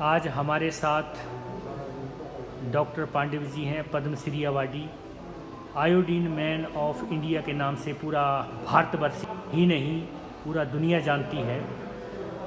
आज हमारे साथ डॉक्टर पांडव जी हैं, Padmashri awardee, iodine man of India के नाम से पूरा भारतवर्ष ही नहीं पूरा दुनिया जानती है।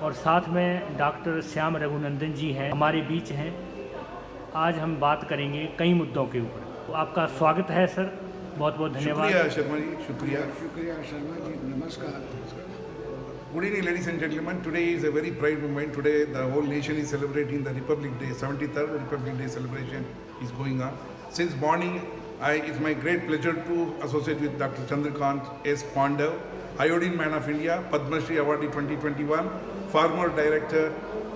और साथ में डॉक्टर श्याम रघुनंदन जी हैं, हमारे बीच हैं। आज हम बात करेंगे कई मुद्दों के ऊपर। तो आपका स्वागत है सर, बहुत बहुत धन्यवाद। शुक्रिया शर्मा जी, शुक्रिया शर्मा जी, नमस्कार। Good evening, ladies and gentlemen. Today is a very proud moment. Today, the whole nation is celebrating the Republic Day. 73rd Republic Day celebration is going on. Since morning, it's my great pleasure to associate with Dr. Chandrakant S. Pandav, IODINE Man of India, Padma Shri Awardee 2021, former director,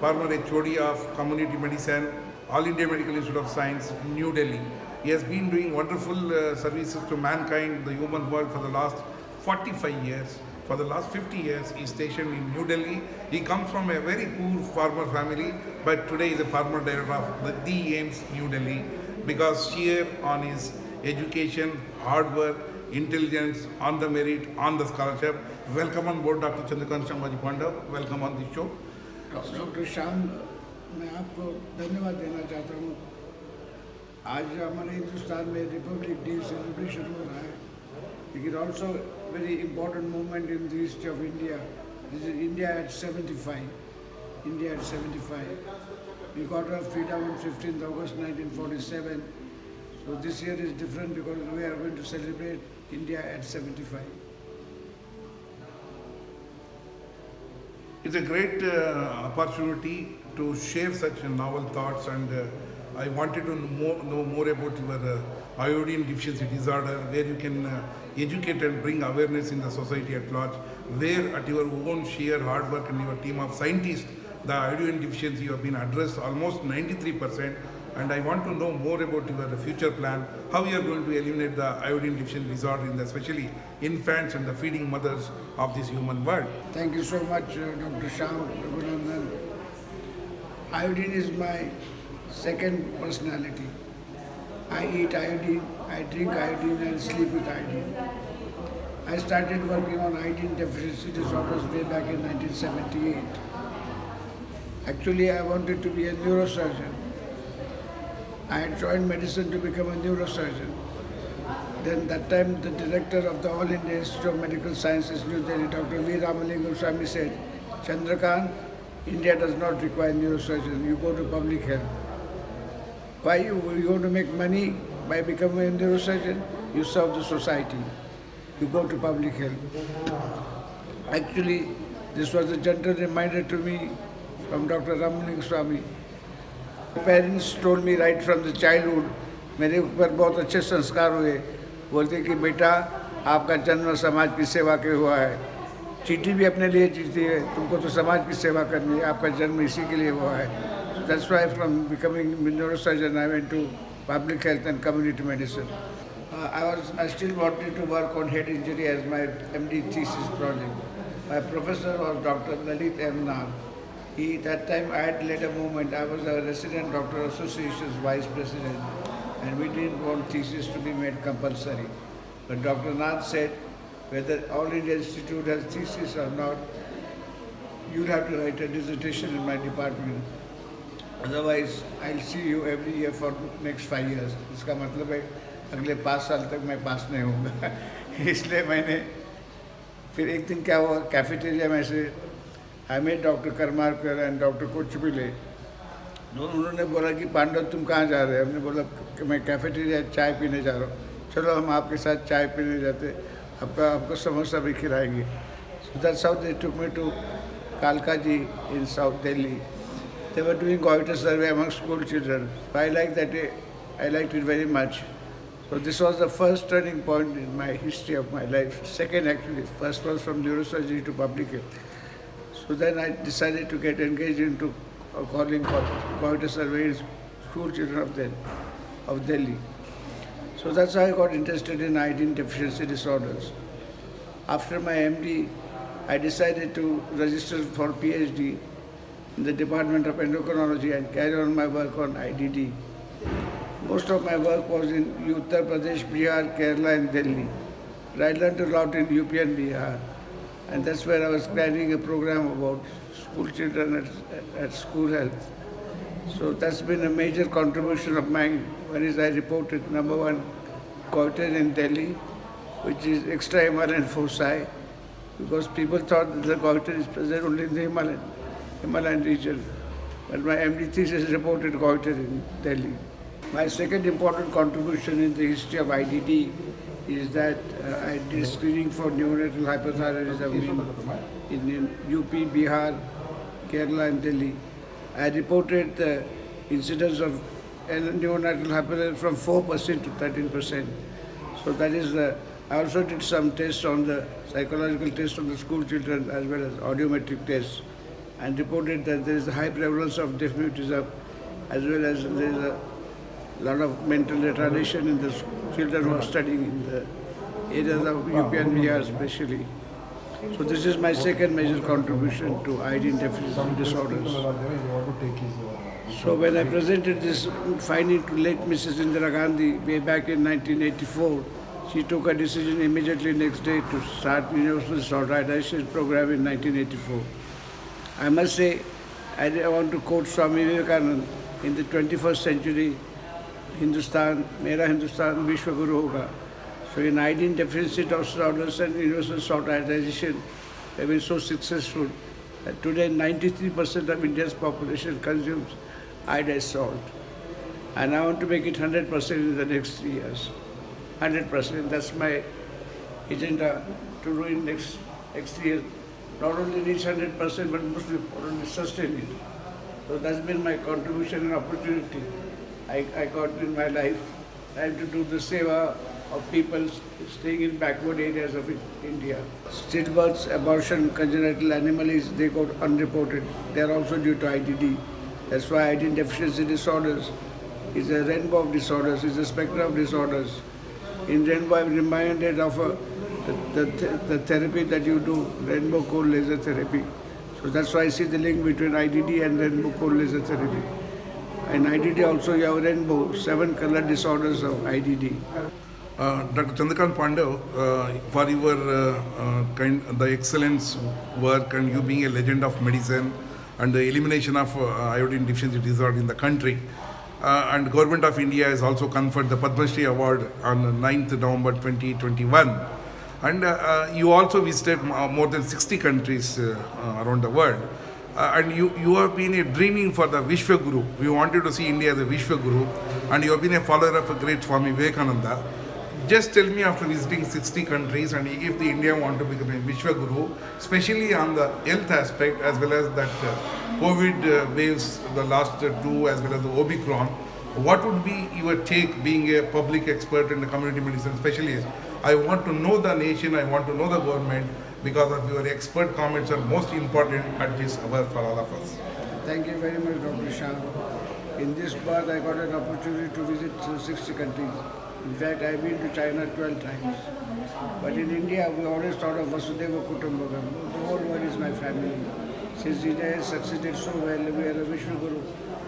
former HOD of Community Medicine, All India Medical Institute of Science, New Delhi. He has been doing wonderful services to mankind, the human world, for the last 45 years. For the last 50 years, he is stationed in New Delhi. He comes from a very poor farmer family, but today is a farmer director of the AIMS, New Delhi, because sheer on his education, hard work, intelligence, on the merit, on the scholarship. Welcome on board, Dr. Chandrakant Shyam Pandav. Welcome on the show. Doctor Shyam, मैं आपको धन्यवाद देना चाहता हूँ। आज हमारे हिंदुस्तान में Republic day celebration हो रहा है, लेकिन also very important moment in the history of India. This is India at 75. India at 75. We got our freedom on 15th August 1947. So this year is different because we are going to celebrate India at 75. It's a great opportunity to share such novel thoughts, and I wanted to know more about your iodine deficiency disorder, where you can educate and bring awareness in the society at large, where at your own sheer hard work and your team of scientists, the iodine deficiency you have been addressed almost 93%. And I want to know more about your future plan, how you are going to eliminate the iodine deficiency disorder in the especially infants and the feeding mothers of this human world. Thank you so much, Dr. Shyam Raghunadan. Iodine is my second personality. I eat iodine, I drink iodine and sleep with iodine. I started working on iodine deficiency disorders way back in 1978. Actually, I wanted to be a neurosurgeon. I had joined medicine to become a neurosurgeon. Then that time the director of the All India Institute of Medical Sciences, New Delhi, Dr. V. Ramalingam Swami said, Chandrakant, India does not require neurosurgeons, you go to public health. Why you want to make money by becoming a neurosurgeon? You serve the society. You go to public health. Actually, this was a gentle reminder to me from Dr. Ramalingam Swami. Parents told me right from the childhood, मेरे ऊपर बहुत अच्छे संस्कार हुए। बोलते कि बेटा आपका जन्म समाज की सेवा के हुआ है, चीटी भी अपने लिए जीती है, तुमको तो समाज की सेवा करनी है, आपका जन्म इसी के लिए हुआ है। That's why from becoming a neurosurgeon I went to public health and community medicine. I still wanted to work on head injury as my MD thesis project. My professor was Dr. Lalit M. Nag. That time I had led a movement. I was a resident doctor association's vice president, and we didn't want thesis to be made compulsory. But Dr. Nath said, whether All India Institute has thesis or not, you'll have to write a dissertation in my department. Otherwise, I'll see you every year for next 5 years. इसका मतलब है अगले 5 साल तक मैं पास नहीं होऊंगा। इसलिए मैंने फिर एक दिन क्या हुआ, कैफेटेरिया में से I met doctor Karmarkar and doctor Kochupillai. उन्होंने बोला कि पांडव तुम कहाँ जा रहे हो? हमने बोला कि मैं कैफेटेरिया चाय पीने जा रहा हूँ। चलो हम आपके साथ चाय पीने जाते, आपको समोसा भी खिलाएंगे। So that's how they took me to Kalkaji in South Delhi. They were doing goiter survey among school children. I liked that. I liked it very much. So this was the first turning point in my history of my life. Second, actually, first was from neurosurgery to public health. So then I decided to get engaged into calling goiter survey in school children of Delhi. So that's how I got interested in iodine deficiency disorders. After my MD, I decided to register for PhD in the Department of Endocrinology and carry on my work on IDD. Most of my work was in Uttar Pradesh, Bihar, Kerala and Delhi. But I learned a lot in UP and Bihar. And that's where I was carrying a program about school children at school health. So that's been a major contribution of mine. One is I reported number one goiter in Delhi, which is extra Himalayan foci, because people thought that the goiter is present only in the Himalayan region. But my MD thesis reported goiter in Delhi. My second important contribution in the history of IDD is that I did screening for neonatal hypothyroidism in UP, Bihar, Kerala and Delhi. I reported the incidence of neonatal hypothyroidism from 4% to 13%. So that is I also did some tests on the psychological tests on the school children as well as audiometric tests, and reported that there is a high prevalence of deaf mutism as well as there is a lot of mental retardation in the children who are studying in the areas of UP and Bihar especially. So this is my second major contribution to iodine deficiency disorders. So when I presented this finding to late Mrs. Indira Gandhi way back in 1984, she took a decision immediately next day to start universal standardization program in 1984. I must say, I want to quote Swami Vivekananda, in the 21st century, Hindustan, Mera Hindustan, Vishwa Guru Hoga. So in iodine deficiency disorders and universal standardization have been so successful that today 93% of India's population consumes iodized salt. And I want to make it 100% in the next 3 years. 100%. That's my agenda to do in next 3 years. Not only reach 100%, but most importantly sustain it. So that's been my contribution and opportunity I got in my life. And to do the seva of people staying in backward areas of India. Stillbirths, abortion, congenital anomalies, they got unreported. They are also due to IDD. That's why iodine deficiency disorders is a rainbow of disorders, is a spectrum of disorders. In rainbow, I'm reminded of the therapy that you do, rainbow cold laser therapy. So that's why I see the link between IDD and rainbow cold laser therapy. In IDD also you have rainbow, 7 color disorders of IDD. Dr. Chandrakant Pandav, for your the excellence work and you being a legend of medicine and the elimination of iodine deficiency disorder in the country, and Government of India has also conferred the Padma Shri Award on 9th November 2021. And you also visited more than 60 countries around the world. And you have been dreaming for the Vishwa Guru. You wanted to see India as a Vishwa Guru, and you have been a follower of a great Swami Vivekananda. Just tell me, after visiting 60 countries, and if the India want to become a Vishwa Guru, especially on the health aspect as well as that COVID waves, the last 2 as well as the Omicron, what would be your take being a public expert in the community medicine specialist? I want to know the nation, I want to know the government, because of your expert comments are most important at this hour for all of us. Thank you very much, Dr. Shyam. In this birth, I got an opportunity to visit 60 countries. In fact, I've been to China 12 times. But in India, we always thought of Vasudeva Kutumbakam. The whole world is my family. Since India has succeeded so well, we are a Vishnu Guru.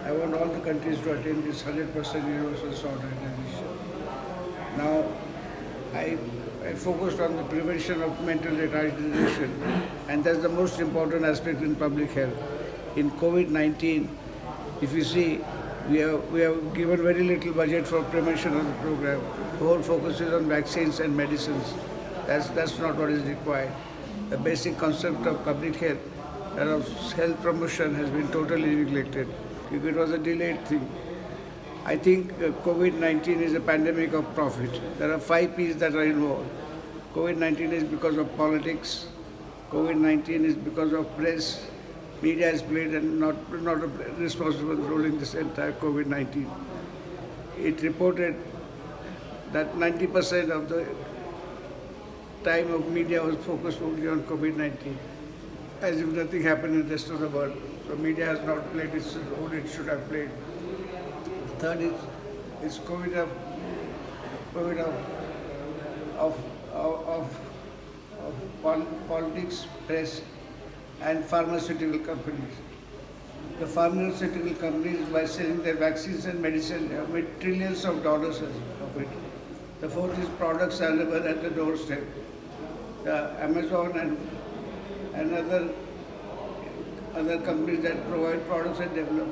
I want all the countries to attain this 100% universal standardization. Now, I focused on the prevention of mental retardation, and that's the most important aspect in public health. In COVID-19, if you see, we have given very little budget for prevention of the program. The whole focus is on vaccines and medicines. That's not what is required. The basic concept of public health, that of health promotion, has been totally neglected. It was a delayed thing. I think COVID-19 is a pandemic of profit. There are 5 P's that are involved. COVID-19 is because of politics. COVID-19 is because of press. Media has played a not a responsible role in this entire COVID-19. It reported that 90% of the time of media was focused only on COVID-19, as if nothing happened in the rest of the world. So media has not played its role it should have played. Third is COVID of politics, press, and pharmaceutical companies. The pharmaceutical companies, by selling their vaccines and medicine, have made trillions of dollars of it. The fourth is products available at the doorstep. Amazon and other companies that provide products and develop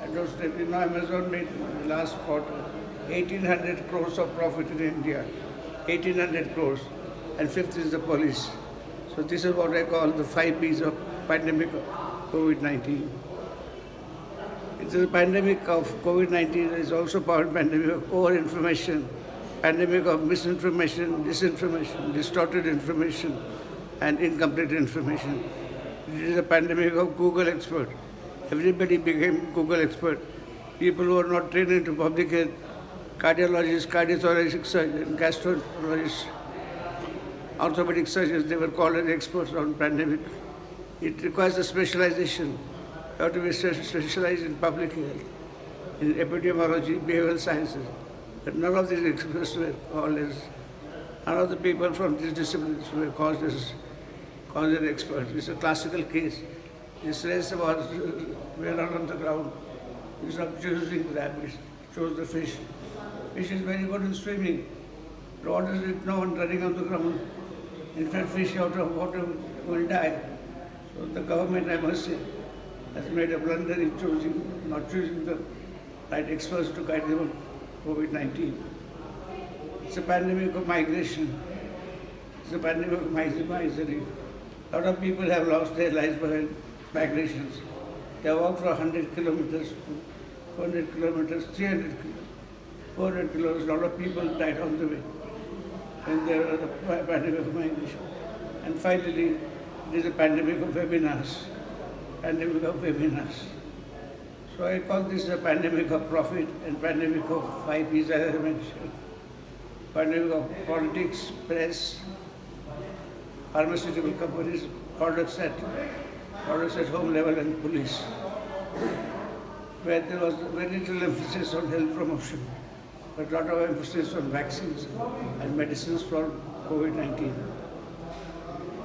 And those, Amazon made in the last quarter 1800 crores of profit in India. 1800 crores. And fifth is the police. So this is what I call the 5 P's of pandemic of COVID-19. It's a pandemic of COVID-19. It's also a pandemic of over-information, pandemic of misinformation, disinformation, distorted information, and incomplete information. It is a pandemic of Google expert. Everybody became Google expert. People who are not trained into public health, cardiologists, cardiothoracic surgeons, gastroenterologists, orthopedic surgeons, they were called as experts on pandemic. It requires a specialization. You have to be specialized in public health, in epidemiology, behavioral sciences. But none of these experts were called as, none of the people from these disciplines were called as experts. It's a classical case. This race was were on the ground. Instead of choosing the rabbits, chose the fish. Fish is very good in swimming. Water is no one running on the ground. In fact, fish out of water will die. So the government, I must say, has made a blunder in not choosing the right experts to guide them on COVID-19. It's a pandemic of migration. It's a pandemic of misery. A lot of people have lost their lives by migrations. They walked for 100 kilometers, 200 kilometers, 300 kilometers, 400 kilometers. A lot of people died on the way. And there was a pandemic of migration. And finally, there is a pandemic of webinars. Pandemic of webinars. So I call this a pandemic of profit and pandemic of 5 P's, as I mentioned. Pandemic of politics, press, pharmaceutical companies, products at home level, and police, where there was very little emphasis on health promotion, but a lot of emphasis on vaccines and medicines for COVID-19.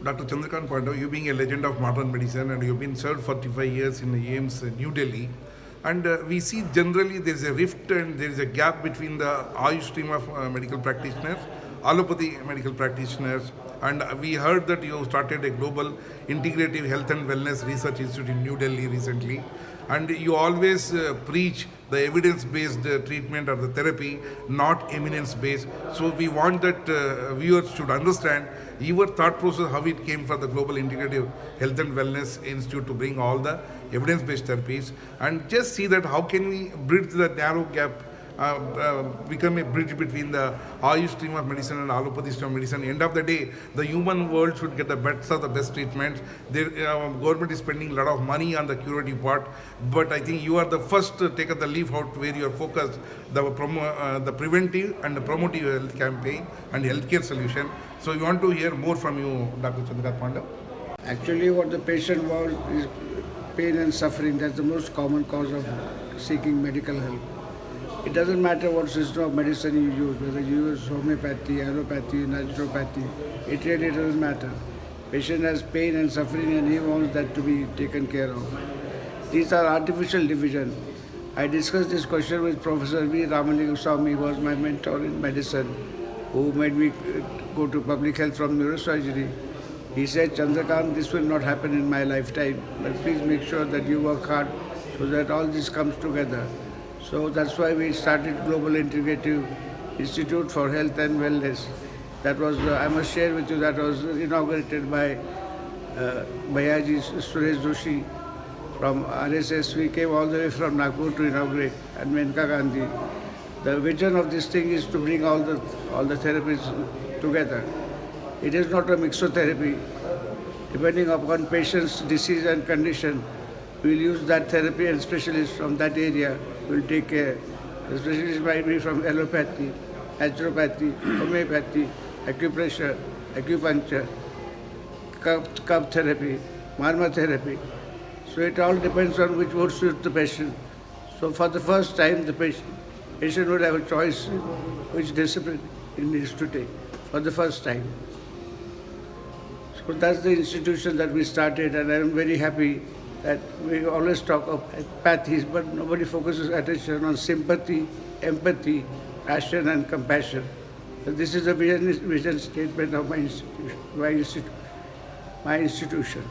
Dr. Chandrakant PANDAV, you being a legend of modern medicine and you've been served 45 years in the AIMS New Delhi. And we see generally there is a rift and there is a gap between the Ayush stream of medical practitioners, allopathy medical practitioners, and we heard that you started a global integrative health and wellness research institute in New Delhi recently. And you always preach the evidence-based treatment or the therapy, not eminence-based. So we want that viewers should understand your thought process, how it came from the Global Integrative Health and Wellness Institute to bring all the evidence-based therapies, and just see that how can we bridge the narrow gap, become a bridge between the Ayush stream of medicine and allopathy stream of medicine. End of the day, the human world should get the best of the best treatments. The government is spending a lot of money on the curative part, but I think you are the first to take up the leaf out where you are focused, the preventive and the promotive health campaign and healthcare solution. So we want to hear more from you, Dr. Chandrakant PANDAV. Actually, what the patient wants is pain and suffering. That's the most common cause of seeking medical help. It doesn't matter what system of medicine you use, whether you use homeopathy, allopathy, naturopathy, it really doesn't matter. Patient has pain and suffering and he wants that to be taken care of. These are artificial division. I discussed this question with Professor V. Ramalingam Swami, who was my mentor in medicine, who made me go to public health from neurosurgery. He said, Chandrakant, this will not happen in my lifetime, but please make sure that you work hard so that all this comes together. So that's why we started Global Integrative Institute for Health and Wellness. That was, I must share with you, that was inaugurated by Bhayaji Suresh Joshi from RSS. We came all the way from Nagpur to inaugurate, and Menka Gandhi. The vision of this thing is to bring all the therapies together. It is not a mixotherapy. Depending upon patient's disease and condition, we will use that therapy, and specialists from that area will take care. The specialists might be from allopathy, naturopathy, homeopathy, acupressure, acupuncture, cup therapy, marma therapy. So it all depends on which would suit the patient. So for the first time, the patient would have a choice which discipline he needs to take for the first time. So that's the institution that we started, and I am very happy that we always talk of pathies, but nobody focuses attention on sympathy, empathy, passion and compassion. So this is a vision statement of my institution.